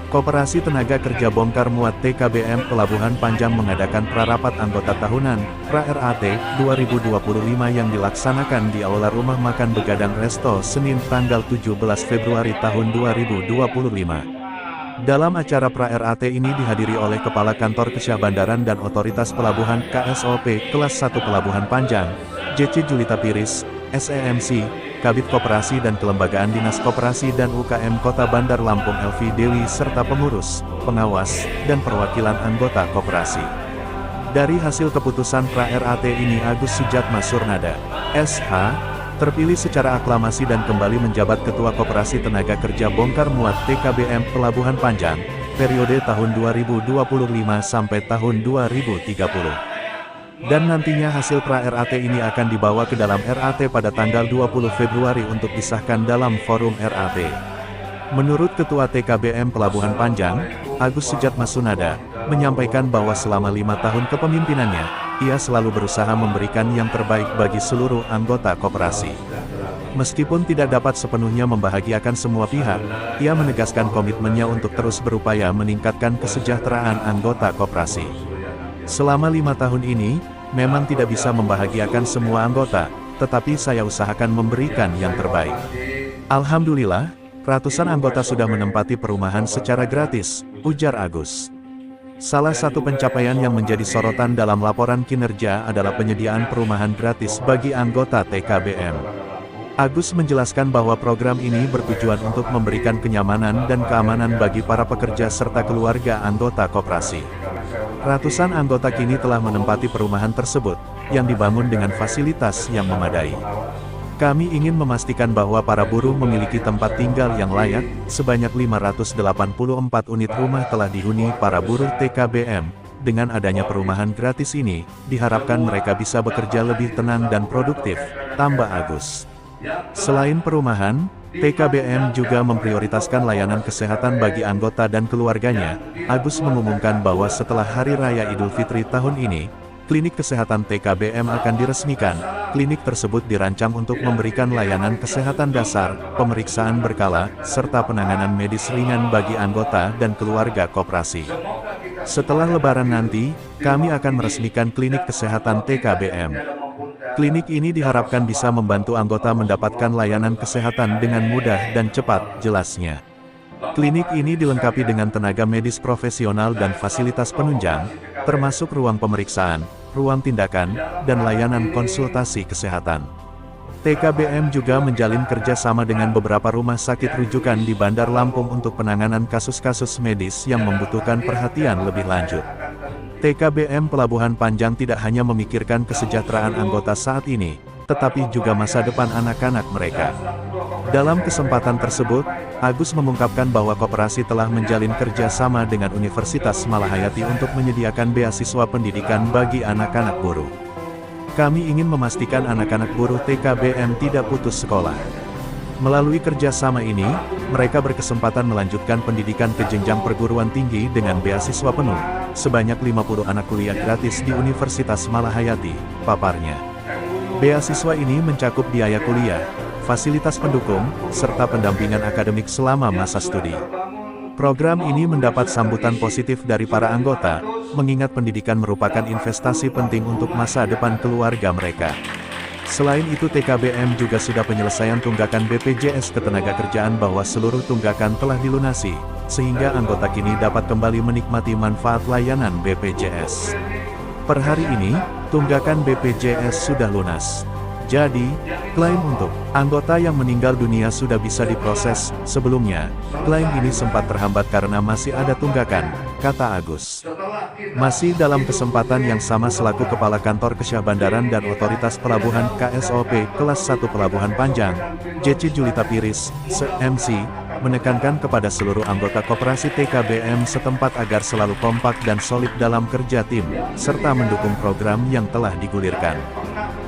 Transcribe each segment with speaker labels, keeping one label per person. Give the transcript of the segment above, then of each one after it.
Speaker 1: Koperasi Tenaga Kerja Bongkar Muat TKBM Pelabuhan Panjang mengadakan prarapat anggota tahunan, PRAT, 2025 yang dilaksanakan di Aula Rumah Makan Begadang Resto Senin tanggal 17 Februari tahun 2025. Dalam acara PRAT ini dihadiri oleh Kepala Kantor Kesyah Bandaran dan Otoritas Pelabuhan KSOP Kelas 1 Pelabuhan Panjang, JC Julita Piris, SEMC, Kabid Koperasi dan Kelembagaan Dinas Koperasi dan UKM Kota Bandar Lampung Elvi Dewi serta pengurus, pengawas, dan perwakilan anggota koperasi. Dari hasil keputusan PRAT ini Agus Sujatma Surnada, SH, terpilih secara aklamasi dan kembali menjabat Ketua Koperasi Tenaga Kerja Bongkar Muat TKBM Pelabuhan Panjang, periode tahun 2025 sampai tahun 2030. Dan nantinya hasil PRAT ini akan dibawa ke dalam RAT pada tanggal 20 Februari untuk disahkan dalam forum RAT. Menurut Ketua TKBM Pelabuhan Panjang, Agus Sujatma Sunada, menyampaikan bahwa selama 5 tahun kepemimpinannya, ia selalu berusaha memberikan yang terbaik bagi seluruh anggota koperasi. Meskipun tidak dapat sepenuhnya membahagiakan semua pihak, ia menegaskan komitmennya untuk terus berupaya meningkatkan kesejahteraan anggota koperasi. Selama 5 tahun ini, memang tidak bisa membahagiakan semua anggota, tetapi saya usahakan memberikan yang terbaik. Alhamdulillah, ratusan anggota sudah menempati perumahan secara gratis, ujar Agus. Salah satu pencapaian yang menjadi sorotan dalam laporan kinerja adalah penyediaan perumahan gratis bagi anggota TKBM. Agus menjelaskan bahwa program ini bertujuan untuk memberikan kenyamanan dan keamanan bagi para pekerja serta keluarga anggota koperasi. Ratusan anggota kini telah menempati perumahan tersebut, yang dibangun dengan fasilitas yang memadai. Kami ingin memastikan bahwa para buruh memiliki tempat tinggal yang layak, sebanyak 584 unit rumah telah dihuni para buruh TKBM. Dengan adanya perumahan gratis ini, diharapkan mereka bisa bekerja lebih tenang dan produktif, tambah Agus. Selain perumahan, TKBM juga memprioritaskan layanan kesehatan bagi anggota dan keluarganya. Agus mengumumkan bahwa setelah Hari Raya Idul Fitri tahun ini, klinik kesehatan TKBM akan diresmikan. Klinik tersebut dirancang untuk memberikan layanan kesehatan dasar, pemeriksaan berkala, serta penanganan medis ringan bagi anggota dan keluarga koperasi. Setelah Lebaran nanti, kami akan meresmikan klinik kesehatan TKBM. Klinik ini diharapkan bisa membantu anggota mendapatkan layanan kesehatan dengan mudah dan cepat, jelasnya. Klinik ini dilengkapi dengan tenaga medis profesional dan fasilitas penunjang, termasuk ruang pemeriksaan, ruang tindakan, dan layanan konsultasi kesehatan. TKBM juga menjalin kerjasama dengan beberapa rumah sakit rujukan di Bandar Lampung untuk penanganan kasus-kasus medis yang membutuhkan perhatian lebih lanjut. TKBM Pelabuhan Panjang tidak hanya memikirkan kesejahteraan anggota saat ini, tetapi juga masa depan anak-anak mereka. Dalam kesempatan tersebut, Agus mengungkapkan bahwa koperasi telah menjalin kerjasama dengan Universitas Malahayati untuk menyediakan beasiswa pendidikan bagi anak-anak buruh. Kami ingin memastikan anak-anak buruh TKBM tidak putus sekolah. Melalui kerjasama ini, mereka berkesempatan melanjutkan pendidikan ke jenjang perguruan tinggi dengan beasiswa penuh, sebanyak 50 anak kuliah gratis di Universitas Malahayati, paparnya. Beasiswa ini mencakup biaya kuliah, fasilitas pendukung, serta pendampingan akademik selama masa studi. Program ini mendapat sambutan positif dari para anggota, mengingat pendidikan merupakan investasi penting untuk masa depan keluarga mereka. Selain itu TKBM juga sudah penyelesaian tunggakan BPJS Ketenagakerjaan bahwa seluruh tunggakan telah dilunasi, sehingga anggota kini dapat kembali menikmati manfaat layanan BPJS. Per hari ini, tunggakan BPJS sudah lunas. Jadi, klaim untuk anggota yang meninggal dunia sudah bisa diproses. Sebelumnya, klaim ini sempat terhambat karena masih ada tunggakan, kata Agus. Masih dalam kesempatan yang sama selaku Kepala Kantor Kesyah Bandaran dan Otoritas Pelabuhan KSOP Kelas 1 Pelabuhan Panjang, JC Julita Piris, SEMC, menekankan kepada seluruh anggota koperasi TKBM setempat agar selalu kompak dan solid dalam kerja tim, serta mendukung program yang telah digulirkan.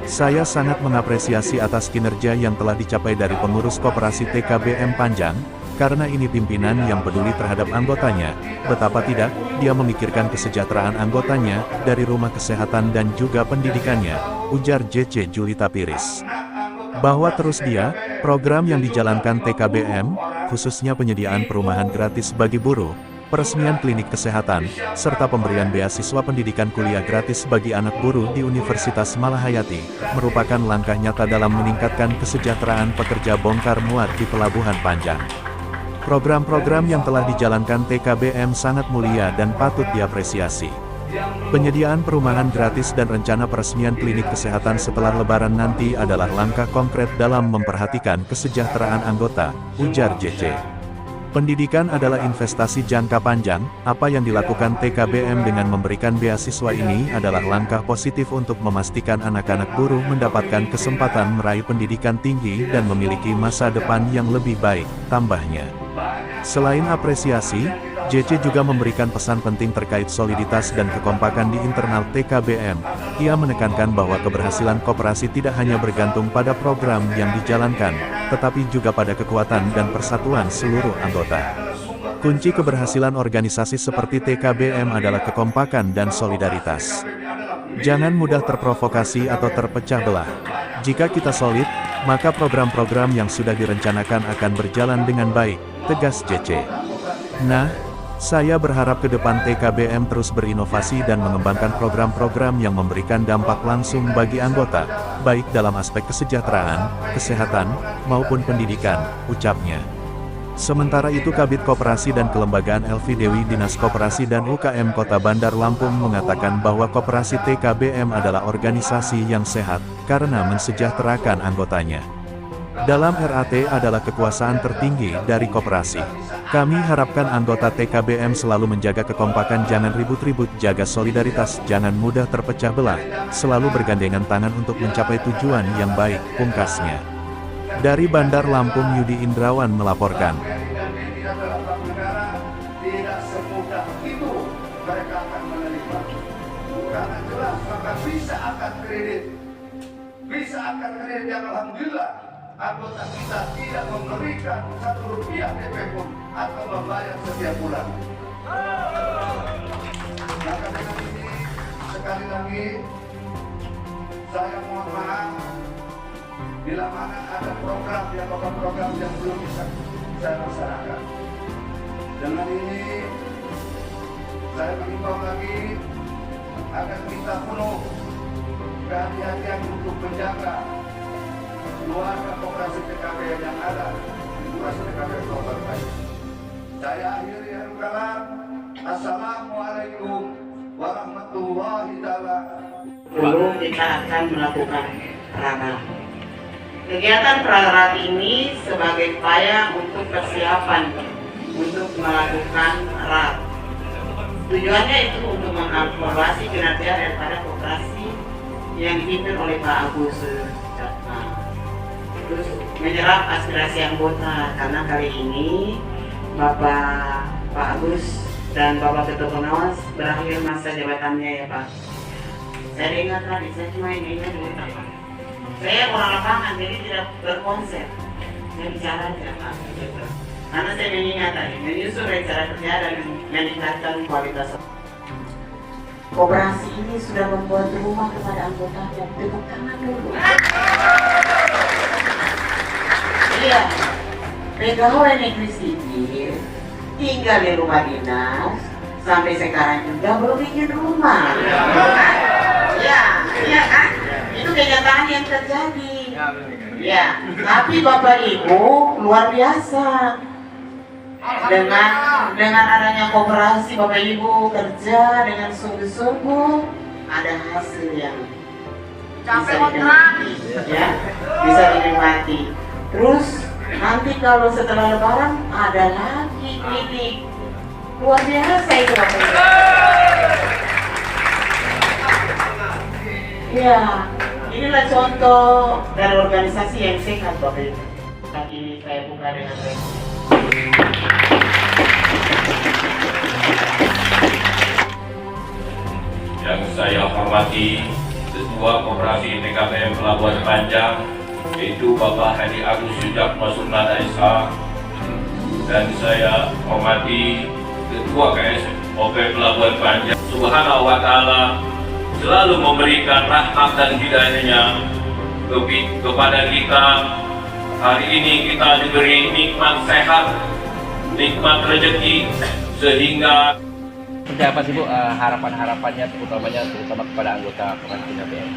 Speaker 1: Saya sangat mengapresiasi atas kinerja yang telah dicapai dari pengurus koperasi TKBM Panjang, karena ini pimpinan yang peduli terhadap anggotanya. Betapa tidak, dia memikirkan kesejahteraan anggotanya, dari rumah kesehatan dan juga pendidikannya, ujar JC Julita Piris. Bahwa terus dia, program yang dijalankan TKBM, khususnya penyediaan perumahan gratis bagi buruh, peresmian klinik kesehatan, serta pemberian beasiswa pendidikan kuliah gratis bagi anak buruh di Universitas Malahayati, merupakan langkah nyata dalam meningkatkan kesejahteraan pekerja bongkar muat di Pelabuhan Panjang. Program-program yang telah dijalankan TKBM sangat mulia dan patut diapresiasi. Penyediaan perumahan gratis dan rencana peresmian klinik kesehatan setelah Lebaran nanti adalah langkah konkret dalam memperhatikan kesejahteraan anggota, ujar JC. Pendidikan adalah investasi jangka panjang. Apa yang dilakukan TKBM dengan memberikan beasiswa ini adalah langkah positif untuk memastikan anak-anak buruh mendapatkan kesempatan meraih pendidikan tinggi dan memiliki masa depan yang lebih baik, tambahnya. Selain apresiasi, JC juga memberikan pesan penting terkait soliditas dan kekompakan di internal TKBM. Ia menekankan bahwa keberhasilan koperasi tidak hanya bergantung pada program yang dijalankan, tetapi juga pada kekuatan dan persatuan seluruh anggota. Kunci keberhasilan organisasi seperti TKBM adalah kekompakan dan solidaritas. Jangan mudah terprovokasi atau terpecah belah. Jika kita solid, maka program-program yang sudah direncanakan akan berjalan dengan baik, tegas JC. Nah, saya berharap ke depan TKBM terus berinovasi dan mengembangkan program-program yang memberikan dampak langsung bagi anggota, baik dalam aspek kesejahteraan, kesehatan, maupun pendidikan, ucapnya. Sementara itu Kabid Koperasi dan Kelembagaan Elvi Dewi Dinas Koperasi dan UKM Kota Bandar Lampung mengatakan bahwa koperasi TKBM adalah organisasi yang sehat, karena mensejahterakan anggotanya. Dalam RAT adalah kekuasaan tertinggi dari koperasi. Kami harapkan anggota TKBM selalu menjaga kekompakan, jangan ribut-ribut, jaga solidaritas, jangan mudah terpecah belah, selalu bergandengan tangan untuk mencapai tujuan yang baik, pungkasnya. Dari Bandar Lampung, Yudi Indrawan melaporkan.
Speaker 2: Tidak semudah itu mereka akan menerima. Karena jelas maka bisa akan kredit yang alhamdulillah anggota kita tidak memberikan Rp1 DP pun atau membayar setiap bulan. Maka dengan ini sekali lagi saya mohon maaf bila mana ada program yang belum bisa saya laksanakan. Dengan ini saya mengimbau lagi agar kita penuh kehati-hatian untuk menjaga keluarga koperasi TKBM yang ada di koperasi TKBM Kota Bandar. Saya akhiri harum kalam. Assalamualaikum warahmatullahi taala.
Speaker 3: Dulu kita akan melakukan rapat. Kegiatan rapat ini sebagai upaya untuk persiapan untuk melakukan RAT. Tujuannya itu untuk mengevaluasi kinerja daripada koperasi yang dipimpin oleh Pak Agus. Terus menyerap aspirasi anggota, karena kali ini Pak Agus dan Bapak Ketua Pengawas berakhir masa jabatannya ya Pak. Saya ingat tadi, saya cuma ini dulu Pak. Saya orang lapangan jadi tidak berkonsep. Saya bicara aja Pak. Karena saya mengingat tadi, menyusun rencana kerja dan meningkatkan kualitas. Koperasi ini sudah membuat rumah kepada anggotanya. Tepuk tangan dulu. Iya, pegawai negeri sipil tinggal di rumah dinas sampai sekarang juga belum bikin rumah. Iya kan? Itu kenyataan yang terjadi. Ya, tapi Bapak Ibu luar biasa. Dengan adanya koperasi Bapak Ibu kerja dengan sungguh-sungguh, ada hasil yang bisa dinikmati, ya, bisa dinikmati. Terus nanti kalau setelah Lebaran ada lagi klinik, luar biasa itu Bapak Ibu. Ya, inilah contoh dari organisasi yang sehat Bapak Ibu. Saat ini saya buka dengan baik.
Speaker 4: Yang saya hormati Ketua Koperasi TKBM Pelabuhan Panjang, yaitu Bapak Hadi Agus Sujatno Sunada SH, dan saya hormati Ketua KSOP Pelabuhan Panjang. Subhanahu wa ta'ala selalu memberikan rahmat dan hidayahnya kepada kita. Hari ini kita diberi nikmat sehat, nikmat rezeki, sehingga
Speaker 5: seperti apa sih Bu harapan-harapannya terutama kepada anggota Koperasi TKBM?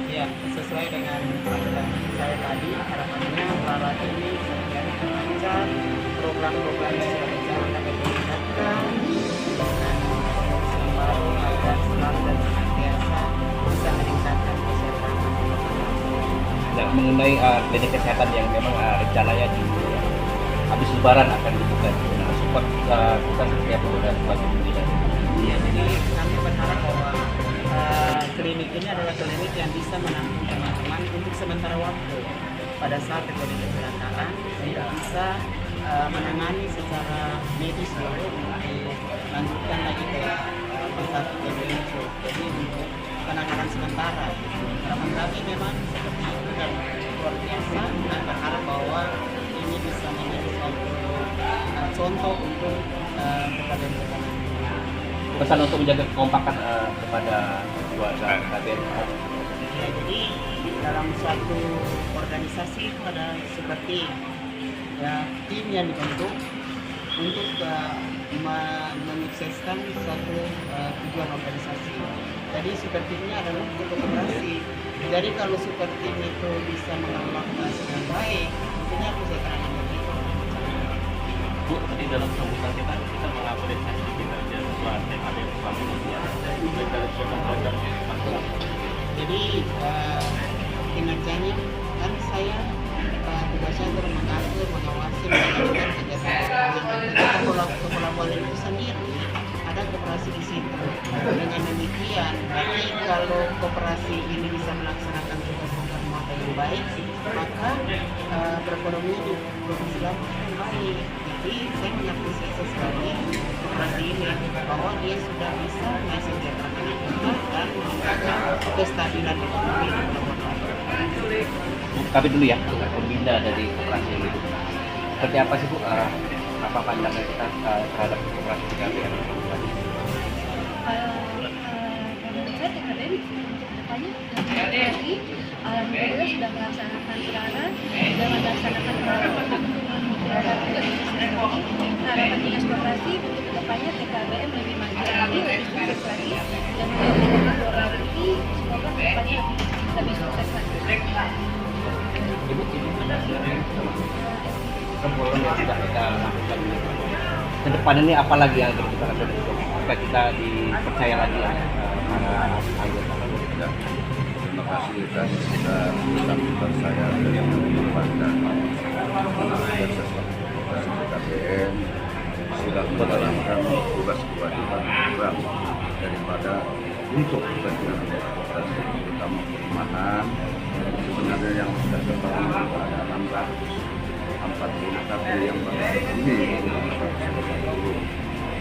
Speaker 6: Ya, sesuai dengan panggilan saya tadi, harapannya Pelabuhan ini menjadi lancar, program-program yang sudah berjalan dapat ditingkatkan dengan yang baru agar selalu dan senantiasa bisa meningkatkan kesehatan.
Speaker 5: Nah, mengenai klinik kesehatan yang memang rencananya di habis Lebaran akan dibuka, nah, support kita setiap pengguna sebagai pengguna.
Speaker 6: Ya, jadi kami berharap bahwa klinik ini adalah klinik yang bisa menampung teman-teman untuk sementara waktu. Pada saat terjadi kecelakaan, tidak bisa menangani secara medis dulu untuk dilanjutkan lagi ke rumah sakit yang rujuk. Jadi untuk penanganan sementara. Harapan kami memang seperti itu dan luar biasa, dan berharap bahwa ini bisa menjadi suatu contoh untuk kepada kita.
Speaker 5: Pesan untuk menjaga kekompakan kepada keluarga KBM.
Speaker 6: Ya, jadi dalam suatu organisasi itu ada seperti ya tim yang dibentuk untuk menyukseskan suatu tujuan organisasi. Jadi super timnya adalah koperasi. Jadi kalau super tim itu bisa mengelola dengan baik, tentunya aku saya akan menjadi.
Speaker 5: Bu, tadi dalam sambutan kita mengapresiasi kinerja setelah TKBM selama ini dari suatu program.
Speaker 6: Jadi kinerjanya kan saya tugasnya untuk mengatur, mengawasi, menjalankan kegiatan kepelabuhan itu sendiri. Ada koperasi di situ. Dengan demikian, berarti kalau koperasi ini bisa melaksanakan tugas bongkar muat dengan baik, maka perekonomian di provinsi Lampung akan baik. Jadi saya mengapresiasi sekali koperasi ini bahwa dia sudah bisa mensejahterakan kita dan meningkatkan kestabilan ekonomi di Lampung.
Speaker 5: Tapi dulu ya, pembina dari koperasi ini. Seperti apa sih Bu? Apa pandangan kita terhadap koperasi TKBM?
Speaker 7: Menurut saya TKBM untuk depannya lagi alhamdulillah sudah melaksanakan peranan, sudah melaksanakan peranan harapan dinas koperasi untuk depannya TKBM lebih maju lagi, lebih sukses lagi, dan lagi semoga depannya lebih sukses lagi.
Speaker 5: Ibu program yang sudah kita lakukan ke depan ini apa lagi yang harus kita lakukan jika kita dipercaya lagi para anggota?
Speaker 8: Terima kasih atas sambutan saya yang menempatkan TKBM sudah menjalankan tugas kewajiban program daripada untuk kepentingan koperasi terutama perumahan. Sebenarnya yang sudah terbangun ada 640 tapi yang baru ini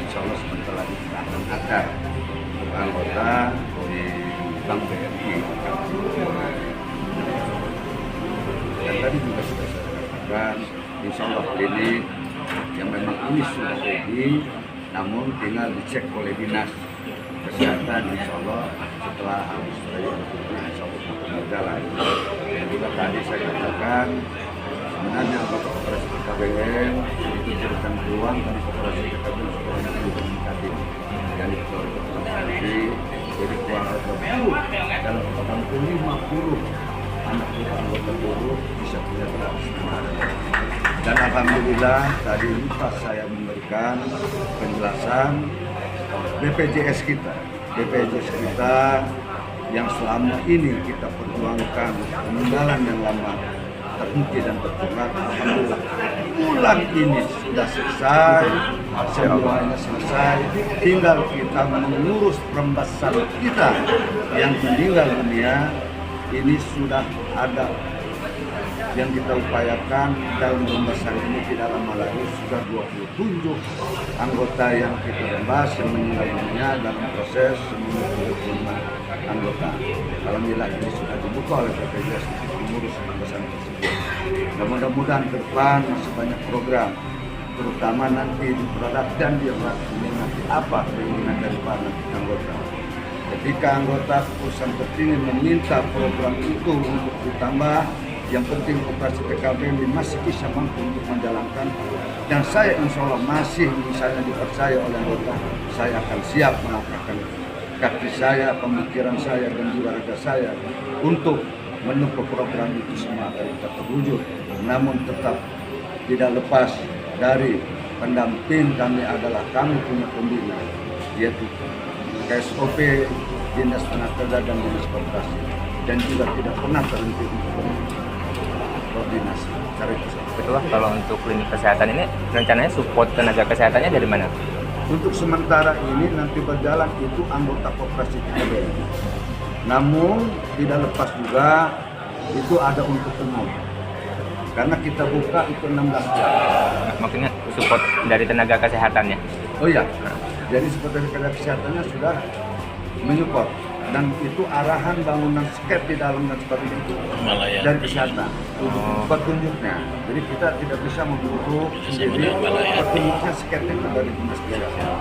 Speaker 8: insya Allah sebentar lagi kita akan akar untuk anggota di Bank BRI. Dan tadi juga sudah saya katakan, insya Allah klinik yang memang ini sudah ready, namun tinggal dicek oleh dinas kesehatan. Insya Allah setelah habis raya insya Allah akan berjalan. Dan juga tadi saya katakan sebenarnya untuk koperasi TKBM itu diberikan peluang karena koperasi TKBM sekolah yang komunikatif yang diketuai koperasi jadi kuala 20 dalam 50 anak anggota buruh bisa punya transformasi. Dan alhamdulillah tadi lupa saya memberikan penjelasan BPJS kita yang selama ini kita perjuangkan peninggalan yang lama terhenti dan tertunda. Alhamdulillah bulan ini sudah selesai, semuanya selesai, tinggal kita mengurus perembasan kita yang meninggal dunia. Ini sudah ada yang kita upayakan dalam rembasan ini tidak lama lagi sudah 27 anggota yang kita rembas yang meninggal dunia dalam proses 95 anggota. Alhamdulillah ini sudah dibuka oleh BPJS untuk mengurus rembasan tersebut. Dan mudah-mudahan ke depan masih banyak program terutama nanti di produk dan di ini nanti apa keinginan dari para anggota. Ketika anggota perusahaan tertinggi meminta program itu untuk ditambah, yang penting operasi TKBM masih bisa mampu untuk menjalankan, dan saya insya Allah masih misalnya dipercaya oleh anggota, saya akan siap melakukan kaki saya, pemikiran saya, dan juga raga saya untuk mendukung program itu semua akan kita terwujud. Namun tetap tidak lepas dari pendamping kami adalah kami punya pembina, yaitu KSOP, Dinas Tenaga Kerja dan Dinas Koperasi, dan juga tidak pernah terhenti untuk koordinasi.
Speaker 9: Betul, kalau untuk klinik kesehatan ini rencananya support tenaga kesehatannya dari mana?
Speaker 8: Untuk sementara ini nanti berjalan itu anggota koperasi TKBM. Namun tidak lepas juga itu ada untuk umum. Karena kita buka itu 16 jam.
Speaker 9: Maksudnya support dari tenaga kesehatannya?
Speaker 8: Oh iya, jadi seperti tenaga kesehatannya sudah menyupport. Dan itu arahan bangunan sket di dalam dan seperti itu dari kesehatan. Petunjuknya. Jadi kita tidak bisa membentuk sendiri. Petunjuknya sket itu dari dinas kesehatan.